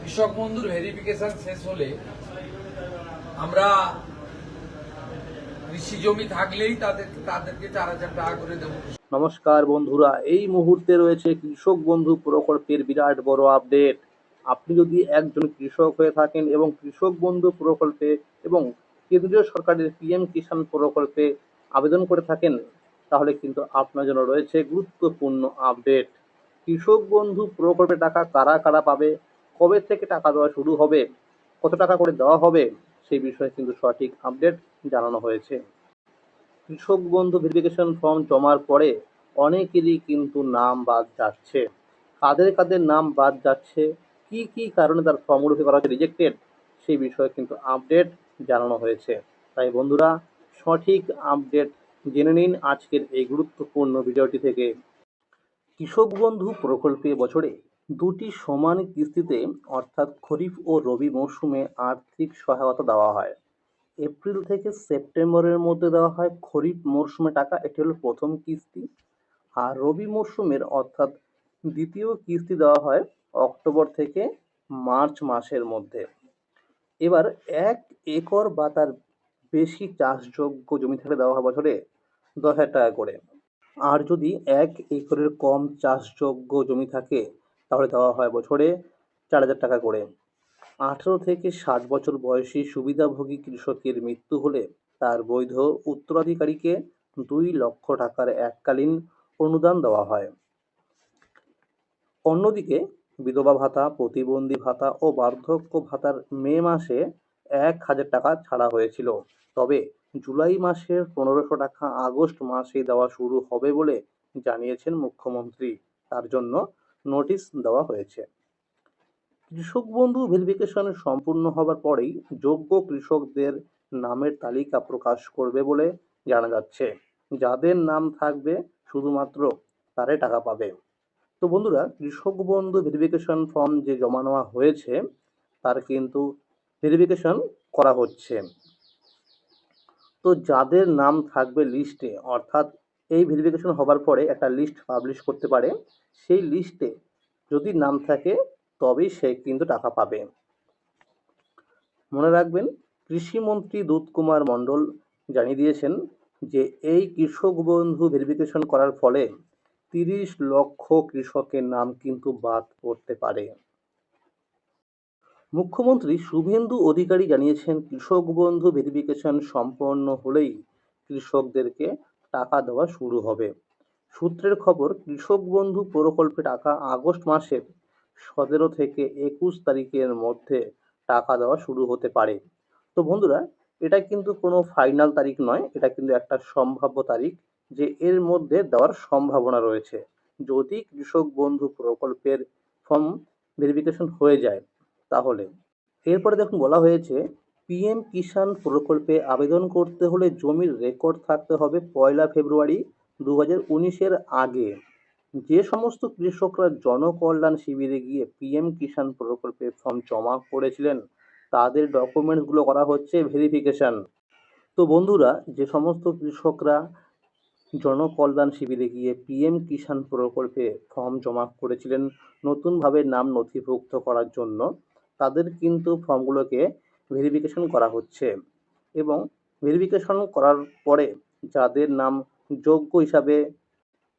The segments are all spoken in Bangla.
কৃষক বন্ধুর ভেরিফিকেশন শেষ হলে আমরা কৃষি জমি থাকলেই তাদেরকে 4,000 টাকা করে দেবো। নমস্কার বন্ধুরা, এই মুহূর্তে রয়েছে কৃষক বন্ধু প্রকল্পের বিরাট বড় আপডেট। আপনি যদি একজন কৃষক হয়ে থাকেন এবং কৃষক বন্ধু প্রকল্পে এবং কেন্দ্রীয় সরকারের পিএম কিষাণ প্রকল্পে আবেদন করে থাকেন, তাহলে কিন্তু আপনার জন্য রয়েছে গুরুত্বপূর্ণ আপডেট। কৃষক বন্ধু প্রকল্পে টাকা কারা কারা পাবে, কবে থেকে টাকা দেওয়া শুরু হবে, কত টাকা করে দেওয়া হবে, সেই বিষয়ে কিন্তু সঠিক আপডেট জানানো হয়েছে। কৃষক বন্ধু ভেরিফিকেশন ফর্ম জমার পরে অনেকেরই কিন্তু নাম বাদ যাচ্ছে। কাদের কাদের নাম বাদ যাচ্ছে, কি কি কারণে তার ফর্মগুলোকে করা হচ্ছে রিজেক্টেড, সেই বিষয়ে কিন্তু আপডেট জানানো হয়েছে। তাই বন্ধুরা, সঠিক আপডেট জেনে নিন আজকের এই গুরুত্বপূর্ণ ভিডিওটি থেকে। কৃষক বন্ধু প্রকল্পে বছরে দুটি সমান কিস্তিতে অর্থাৎ খরিফ ও রবি মরশুমে আর্থিক সহায়তা দেওয়া হয়। এপ্রিল থেকে সেপ্টেম্বরের মধ্যে দেওয়া হয় খরিফ মরশুমে টাকা, এটি হলো প্রথম কিস্তি। আর রবি মরশুমের অর্থাৎ দ্বিতীয় কিস্তি দেওয়া হয় অক্টোবর থেকে মার্চ মাসের মধ্যে। এবার 1 একর বা তার বেশি চাষযোগ্য জমি থাকলে দেওয়া হয় বছরে 10,000 টাকা করে। আর যদি 1 একরের কম চাষযোগ্য জমি থাকে তাহলে দেওয়া হয় বছরে 4,000 টাকা করে। 18 থেকে 60 বছর বয়সী সুবিধাভোগী কৃষকের মৃত্যু হলে তার বৈধ উত্তরাধিকারীকে 2 লক্ষ টাকার এককালীন অনুদান দেওয়া হয়। অন্যদিকে বিধবা ভাতা, প্রতিবন্ধী ভাতা ও বার্ধক্য ভাতার মে মাসে 1,000 টাকা ছাড়া হয়েছিল, তবে জুলাই মাসের 1500 টাকা আগস্ট মাসে দেওয়া শুরু হবে বলে জানিয়েছেন মুখ্যমন্ত্রী। তার জন্য নোটিশ দেওয়া হয়েছে। কৃষক বন্ধু ভেরিফিকেশন সম্পূর্ণ হবার পরেই যোগ্য কৃষকদের নামের তালিকা প্রকাশ করবে বলে জানা যাচ্ছে। যাদের নাম থাকবে শুধুমাত্র তারাই টাকা পাবে। তো বন্ধুরা, কৃষক বন্ধু ভেরিফিকেশন ফর্ম যে জমা নেওয়া হয়েছে তার কিন্তু ভেরিফিকেশন করা হচ্ছে। তো যাদের নাম থাকবে লিস্টে, অর্থাৎ এই ভেরিফিকেশন হবার পরে একটা লিস্ট পাবলিশ করতে পারে, সেই লিস্টে যদি নাম থাকে তবেই সে কিন্তু টাকা পাবে। মনে রাখবেন, কৃষিমন্ত্রী দুধ কুমার মণ্ডল জানিয়ে দিয়েছেন যে এই কৃষক বন্ধু ভেরিফিকেশন করার ফলে 30 লক্ষ কৃষকের নাম কিন্তু বাদ পড়তে পারে। মুখ্যমন্ত্রী শুভেন্দু অধিকারী জানিয়েছেন কৃষক বন্ধু ভেরিফিকেশন সম্পন্ন হলেই কৃষকদেরকে টাকা দেওয়া শুরু হবে। সূত্রের খবর, কৃষক বন্ধু প্রকল্পে টাকা আগস্ট মাসের 17 থেকে 21 তারিখের মধ্যে টাকা দেওয়া শুরু হতে পারে। তো বন্ধুরা, এটা কিন্তু কোনো ফাইনাল তারিখ নয়, এটা কিন্তু একটা সম্ভাব্য তারিখ যে এর মধ্যে দেওয়ার সম্ভাবনা রয়েছে যদি কৃষক বন্ধু প্রকল্পের ফর্ম ভেরিফিকেশন হয়ে যায়। তাহলে এরপরে দেখুন বলা হয়েছে, পিএম কিষাণ প্রকল্পে আবেদন করতে হলে জমির রেকর্ড থাকতে হবে 1 ফেব্রুয়ারি 2019-এর আগে। যে সমস্ত কৃষকরা জনকল্যাণ শিবিরে গিয়ে পিএম কিষাণ প্রকল্পের ফর্ম জমা করেছিলেন তাদের ডকুমেন্টসগুলো করা হচ্ছে ভেরিফিকেশন। তো বন্ধুরা, যে সমস্ত কৃষকরা জনকল্যাণ শিবিরে গিয়ে পিএম কিষাণ প্রকল্পে ফর্ম জমা করেছিলেন নতুনভাবে নাম নথিভুক্ত করার জন্য, তাদের কিন্তু ফর্মগুলোকে ভেরিফিকেশন করা হচ্ছে এবং ভেরিফিকেশন করার পরে যাদের নাম যোগ্য হিসাবে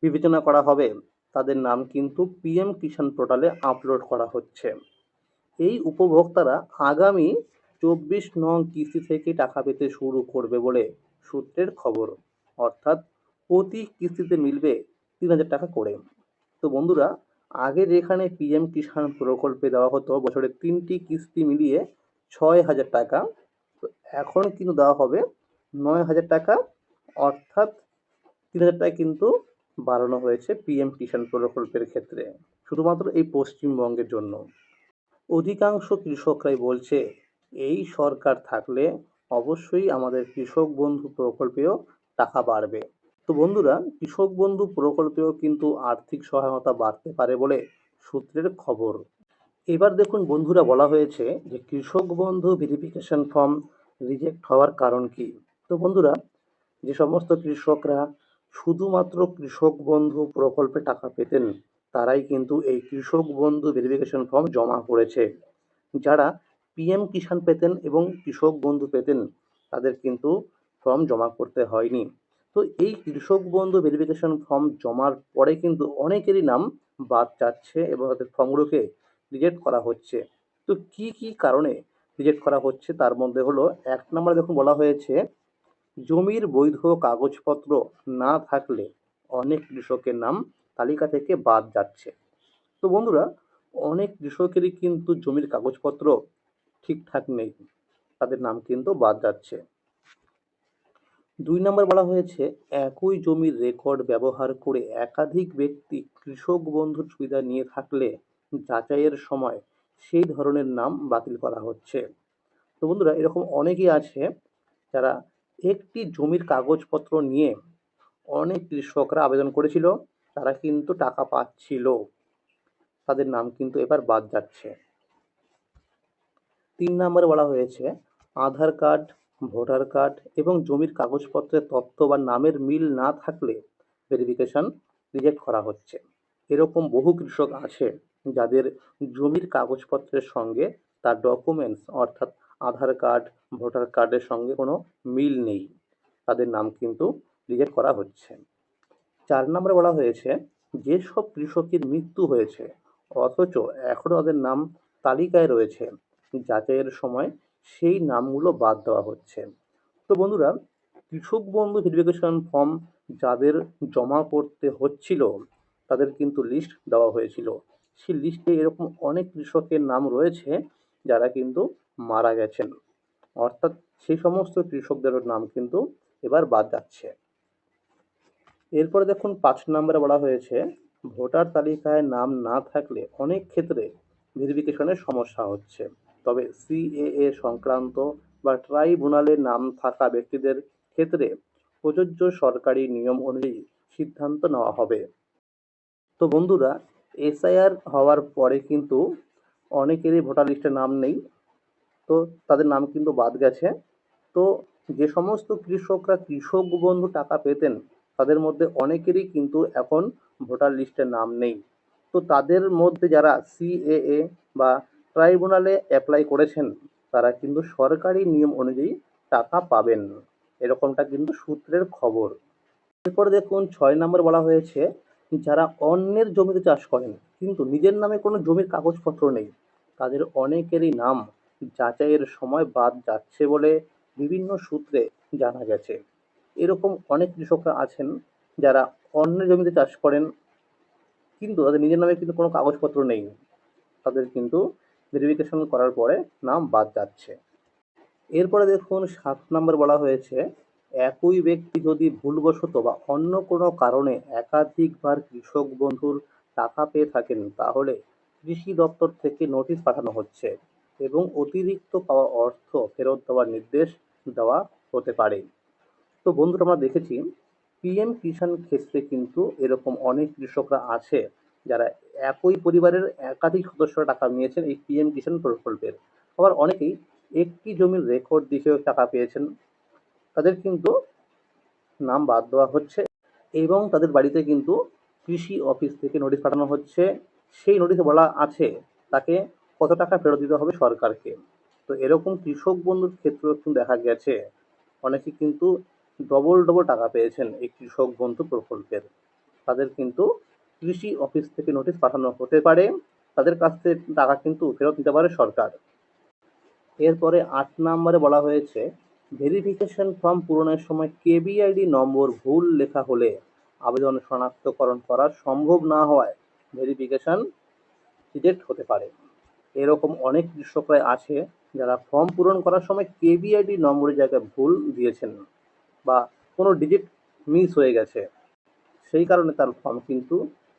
বিবেচনা করা হবে তাদের নাম কিন্তু পিএম কিষাণ পোর্টালে আপলোড করা হচ্ছে। এই উপভোক্তারা আগামী 24 নং কিস্তি থেকে টাকা পেতে শুরু করবে বলে সূত্রের খবর, অর্থাৎ প্রতি কিস্তিতে মিলবে 3,000 টাকা করে। তো বন্ধুরা, আগে যেখানে পিএম কিষাণ প্রকল্পে দেওয়া হতো বছরে 3টি কিস্তি মিলিয়ে 6,000 টাকা, তো এখন কিন্তু দেওয়া হবে 9,000 টাকা, অর্থাৎ 3,000 টাকা কিন্তু বাড়ানো হয়েছে পিএম কিষাণ প্রকল্পের ক্ষেত্রে, শুধুমাত্র এই পশ্চিমবঙ্গের জন্য। অধিকাংশ কৃষকরাই বলছে এই সরকার থাকলে অবশ্যই আমাদের কৃষক বন্ধু প্রকল্পেও টাকা বাড়বে। তো বন্ধুরা, কৃষক বন্ধু প্রকল্পেও কিন্তু আর্থিক সহায়তা বাড়তে পারে বলে সূত্রের খবর। এবার দেখুন বন্ধুরা, বলা হয়েছে যে কৃষক বন্ধু ভেরিফিকেশন ফর্ম রিজেক্ট হওয়ার কারণ কি। তো বন্ধুরা, যে সমস্ত কৃষকরা শুধুমাত্র কৃষক বন্ধু প্রকল্পে টাকা পেতেন তারাই কিন্তু এই কৃষক বন্ধু ভেরিফিকেশন ফর্ম জমা করেছে। যারা পিএম কিষাণ পেতেন এবং কৃষক বন্ধু পেতেন তাদের কিন্তু ফর্ম জমা করতে হয়নি। তো এই কৃষক বন্ধু ভেরিফিকেশন ফর্ম জমার পরে কিন্তু অনেকেরই নাম বাদ যাচ্ছে এবং তাদের ফর্মগুলোকে রিজেক্ট করা হচ্ছে। তো কি কি কারণে রিজেক্ট করা হচ্ছে তার মধ্যে হলো, এক নম্বরে দেখুন বলা হয়েছে জমির বৈধ কাগজপত্র না থাকলে অনেক কৃষকের নাম তালিকা থেকে বাদ যাচ্ছে। তো বন্ধুরা, অনেক কৃষকেরই কিন্তু জমির কাগজপত্র ঠিকঠাক নেই, তাদের নাম কিন্তু বাদ যাচ্ছে। ২ নম্বর বলা হয়েছে একই জমির রেকর্ড ব্যবহার করে একাধিক ব্যক্তি কৃষক বন্ধুর সুবিধা নিয়ে থাকলে যাচাইয়ের সময় সেই ধরনের নাম বাতিল করা হচ্ছে। তো বন্ধুরা, এরকম অনেকেই আছে যারা একটি জমির কাগজপত্র নিয়ে অনেক কৃষকরা আবেদন করেছিল, তারা কিন্তু টাকা পাচ্ছিল, তাদের নাম কিন্তু এবার বাদ যাচ্ছে। ৩ নম্বরে বলা হয়েছে আধার কার্ড, ভোটার কার্ড এবং জমির কাগজপত্রের তথ্য বা নামের মিল না থাকলে ভেরিফিকেশন রিজেক্ট করা হচ্ছে। এরকম বহু কৃষক আছে যাদের জমির কাগজপত্রের সঙ্গে তার ডকুমেন্টস অর্থাৎ আধার কার্ড, ভোটার কার্ডের সঙ্গে কোনো মিল নেই, তাদের নাম কিন্তু রিজেক্ট করা হচ্ছে। ৪ নম্বরে বলা হয়েছে যেসব কৃষকের মৃত্যু হয়েছে অথচ এখনও তাদের নাম তালিকায় রয়েছে, যাচাইয়ের সময় সেই নামগুলো বাদ দেওয়া হচ্ছে। তো বন্ধুরা, কৃষক বন্ধু ভেরিফিকেশন ফর্ম যাদের জমা করতে হচ্ছিল তাদের কিন্তু লিস্ট দেওয়া হয়েছিল। সেই লিস্টে এরকম অনেক কৃষকের নাম রয়েছে যারা কিন্তু মারা গেছেন, অর্থাৎ সেই সমস্ত কৃষকদের নাম কিন্তু এবার বাদ যাচ্ছে। এরপরে দেখুন ৫ নম্বরে বলা হয়েছে ভোটার তালিকায় নাম না থাকলে অনেক ক্ষেত্রে ভেরিফিকেশনের সমস্যা হচ্ছে, তবে সিএএ সংক্রান্ত বা ট্রাইব্যুনালে নাম থাকা ব্যক্তিদের ক্ষেত্রে প্রযোজ্য সরকারি নিয়ম অনুযায়ী সিদ্ধান্ত নেওয়া হবে। তো বন্ধুরা, এসআইআর হওয়ার পরে কিন্তু অনেকেরই ভোটার লিস্টে নাম নেই, তো তাদের নাম কিন্তু বাদ গেছে। তো যে সমস্ত কৃষকরা কৃষক বন্ধু টাকা পেতেন তাদের মধ্যে অনেকেরই কিন্তু এখন ভোটার লিস্টে নাম নেই। তো তাদের মধ্যে যারা সিএএ বা ট্রাইব্যুনালে অ্যাপ্লাই করেছেন তারা কিন্তু সরকারি নিয়ম অনুযায়ী টাকা পাবেন, এরকমটা কিন্তু সূত্রের খবর। এরপরে দেখুন ৬ নম্বর বলা হয়েছে যারা অন্যের জমিতে চাষ করেন কিন্তু নিজের নামে কোনো জমির কাগজপত্র নেই, তাদের অনেকেরই নাম যাচাইয়ের সময় বাদ যাচ্ছে বলে বিভিন্ন সূত্রে জানা গেছে। এরকম অনেক কৃষকরা আছেন যারা অন্যের জমিতে চাষ করেন কিন্তু তাদের নিজের নামে কিন্তু কোনো কাগজপত্র নেই, তাদের কিন্তু ভেরিফিকেশন করার পরে নাম বাদ যাচ্ছে। এরপরে দেখুন ৭ নম্বর বলা হয়েছে একই ব্যক্তি যদি ভুলবশত বা অন্য কোনো কারণে একাধিকবার কৃষক বন্ধুর টাকা পেয়ে থাকেন তাহলে কৃষি দপ্তর থেকে নোটিশ পাঠানো হচ্ছে এবং অতিরিক্ত পাওয়া অর্থ ফেরত দেওয়ার নির্দেশ দেওয়া হতে পারে। তো বন্ধুরা, আমরা দেখেছি পিএম কিষাণ ক্ষেত্রে কিন্তু এরকম অনেক কৃষকরা আছে যারা একই পরিবারের একাধিক সদস্যরা টাকা নিয়েছেন এই পিএম কিষাণ প্রকল্পের। আবার অনেকেই একটি জমির রেকর্ড দেখেও টাকা পেয়েছেন, তাদের কিন্তু নাম বাদ দেওয়া হচ্ছে এবং তাদের বাড়িতে কিন্তু কৃষি অফিস থেকে নোটিশ পাঠানো হচ্ছে। সেই নোটিশে বলা আছে তাকে কত টাকা ফেরত দিতে হবে সরকারকে। তো এরকম কৃষক বন্ধুর ক্ষেত্রেও কিন্তু দেখা গেছে অনেকে কিন্তু ডবল ডবল টাকা পেয়েছেন এই কৃষক বন্ধু প্রকল্পের, তাদের কিন্তু কৃষি অফিস থেকে নোটিশ পাঠানো হতে পারে, তাদের কাছ থেকে টাকা কিন্তু ফেরত নিতে পারে সরকার। এরপরে ৮ নম্বরে বলা হয়েছে ভেরিফিকেশন ফর্ম পূরণের সময় কেবিআইডি নম্বর ভুল লেখা হলে আবেদন শনাক্তকরণ করা সম্ভব না হওয়ায় ভেরিফিকেশন রিজেক্ট হতে পারে। এরকম অনেক কৃষকরা আছে যারা ফর্ম পূরণ করার সময় কেবিআইডি নম্বরের জায়গায় ভুল দিয়েছেন বা কোনো ডিজিট মিস হয়ে গেছে, সেই কারণে তার ফর্ম কিন্তু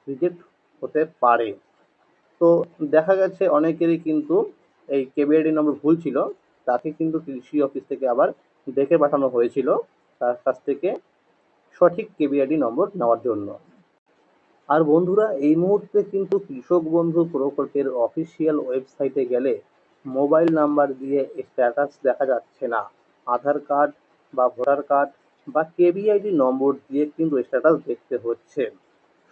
রিজেক্ট হতে পারে। তো দেখা গেছে অনেকেরই কিন্তু এই কেবিআইডি নম্বর ভুল ছিল, তাকে কিন্তু কৃষি অফিস থেকে আবার ডেকে পাঠানো হয়েছিল তার কাছ থেকে সঠিক কেবিআইডি নম্বর নেওয়ার জন্য। আর বন্ধুরা, এই মুহূর্তে কিন্তু কৃষক বন্ধু প্রকল্পের অফিসিয়াল ওয়েবসাইটে গেলে মোবাইল নাম্বার দিয়ে স্ট্যাটাস দেখা যাচ্ছে না, আধার কার্ড বা ভোটার কার্ড বা কেবিআইডি নম্বর দিয়ে কিন্তু স্ট্যাটাস দেখতে হচ্ছে।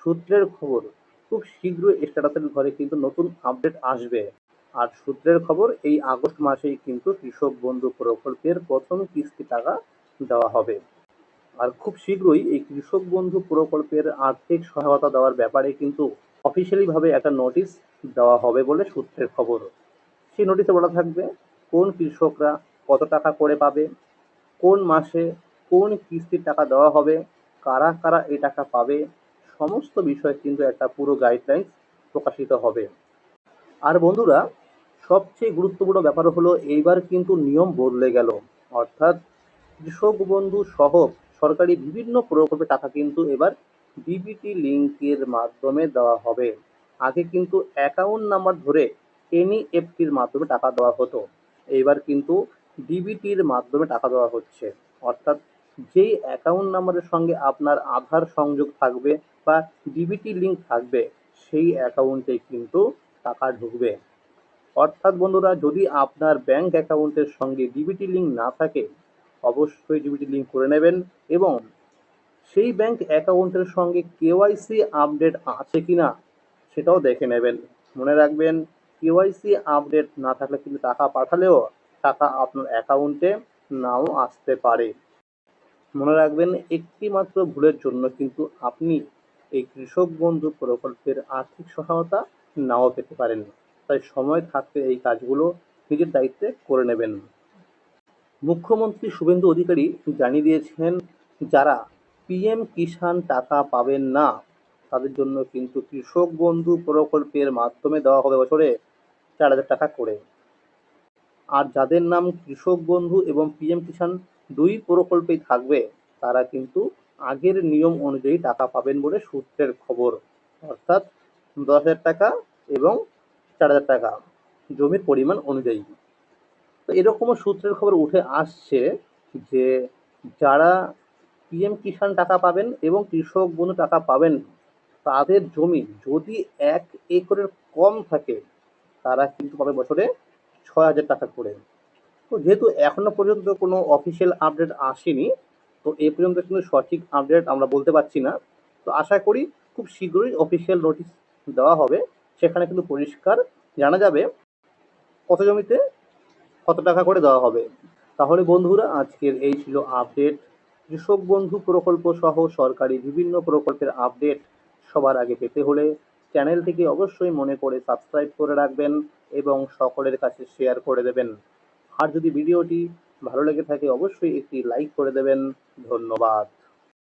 সূত্রের খবর খুব শীঘ্রই স্ট্যাটাসের ঘরে কিন্তু নতুন আপডেট আসবে। আর সূত্রের খবর, এই আগস্ট মাসেই কিন্তু কৃষক বন্ধু প্রকল্পের প্রথম কিস্তি টাকা দেওয়া হবে। আর খুব শীঘ্রই এই কৃষক বন্ধু প্রকল্পের আর্থিক সহায়তা দেওয়ার ব্যাপারে কিন্তু অফিসিয়ালি ভাবে একটা নোটিশ দেওয়া হবে বলে সূত্রের খবর। সেই নোটিশে বলা থাকবে কোন কৃষকরা কত টাকা করে পাবে, কোন মাসে কোন কিস্তির টাকা দেওয়া হবে, কারা কারা এই টাকা পাবে, সমস্ত বিষয় কিন্তু একটা পুরো গাইডলাইন প্রকাশিত হবে। আর বন্ধুরা, সবচেয়ে গুরুত্বপূর্ণ ব্যাপার হলো এইবার কিন্তু নিয়ম বদলে গেল। অর্থাৎ কৃষক বন্ধু সহ সরকারি বিভিন্ন প্রকল্পের টাকা কিন্তু এবার ডিবিটি লিঙ্কের মাধ্যমে দেওয়া হবে। আগে কিন্তু অ্যাকাউন্ট নাম্বার ধরে এনইএফটির মাধ্যমে টাকা দেওয়া হতো, এইবার কিন্তু ডিবিটির মাধ্যমে টাকা দেওয়া হচ্ছে। অর্থাৎ যেই অ্যাকাউন্ট নাম্বারের সঙ্গে আপনার আধার সংযোগ থাকবে বা ডিবিটি লিঙ্ক থাকবে, সেই অ্যাকাউন্টে কিন্তু টাকা ঢুকবে। অর্থাৎ বন্ধুরা, যদি আপনার ব্যাংক অ্যাকাউন্টের সঙ্গে ডিবিটি লিঙ্ক না থাকে, অবশ্যই ডিবিটি লিঙ্ক করে নেবেন এবং সেই ব্যাংক অ্যাকাউন্টের সঙ্গে কেওয়াইসি আপডেট আছে কিনা সেটাও দেখে নেবেন। মনে রাখবেন, কেওয়াইসি আপডেট না থাকলে কিন্তু টাকা পাঠালেও টাকা আপনার অ্যাকাউন্টে নাও আসতে পারে। মনে রাখবেন, একটি মাত্র ভুলের জন্য কিন্তু আপনি এই কৃষক বন্ধু প্রকল্পের আর্থিক সহায়তা নাও পেতে পারেন। তাই সময় থাকতে এই কাজগুলো নিজের দায়িত্বে করে নেবেন। মুখ্যমন্ত্রী শুভেন্দু অধিকারী জানিয়ে দিয়েছেন, যারা পিএম কিষাণ টাকা পাবেন না তাদের জন্য কিন্তু কৃষক বন্ধু প্রকল্পের মাধ্যমে দেওয়া হবে বছরে 4,000 টাকা করে। আর যাদের নাম কৃষক বন্ধু এবং পিএম কিষাণ দুই প্রকল্পেই থাকবে, তারা কিন্তু আগের নিয়ম অনুযায়ী টাকা পাবেন বলে সূত্রের খবর। অর্থাৎ 10,000 টাকা এবং 4,000 টাকা জমির পরিমাণ অনুযায়ী। তো এরকমও সূত্রের খবর উঠে আসছে যে যারা পিএম কিষাণ টাকা পাবেন এবং কৃষক বন্ধু টাকা পাবেন, তাদের জমি যদি 1 একরের কম থাকে, তারা কিন্তু পাবে বছরে 6,000 টাকা করে। তো যেহেতু এখনো পর্যন্ত কোনো অফিসিয়াল আপডেট আসেনি, তো এ পর্যন্ত কিন্তু সঠিক আপডেট আমরা বলতে পারছি না। তো আশা করি খুব শীঘ্রই অফিসিয়াল নোটিশ দেওয়া হবে, সেখানে কিন্তু পরিষ্কার জানা যাবে কত জমিতে কত টাকা করে দেওয়া হবে। তাহলে বন্ধুরা, আজকের এই ছিল আপডেট। কৃষক বন্ধু প্রকল্প সহ সরকারি বিভিন্ন প্রকল্পের আপডেট সবার আগে পেতে হলে চ্যানেলটিকে অবশ্যই মনে করে সাবস্ক্রাইব করে রাখবেন এবং সকলের কাছে শেয়ার করে দেবেন। আর যদি ভিডিওটি ভালো লেগে থাকে অবশ্যই একটি লাইক করে দেবেন। ধন্যবাদ।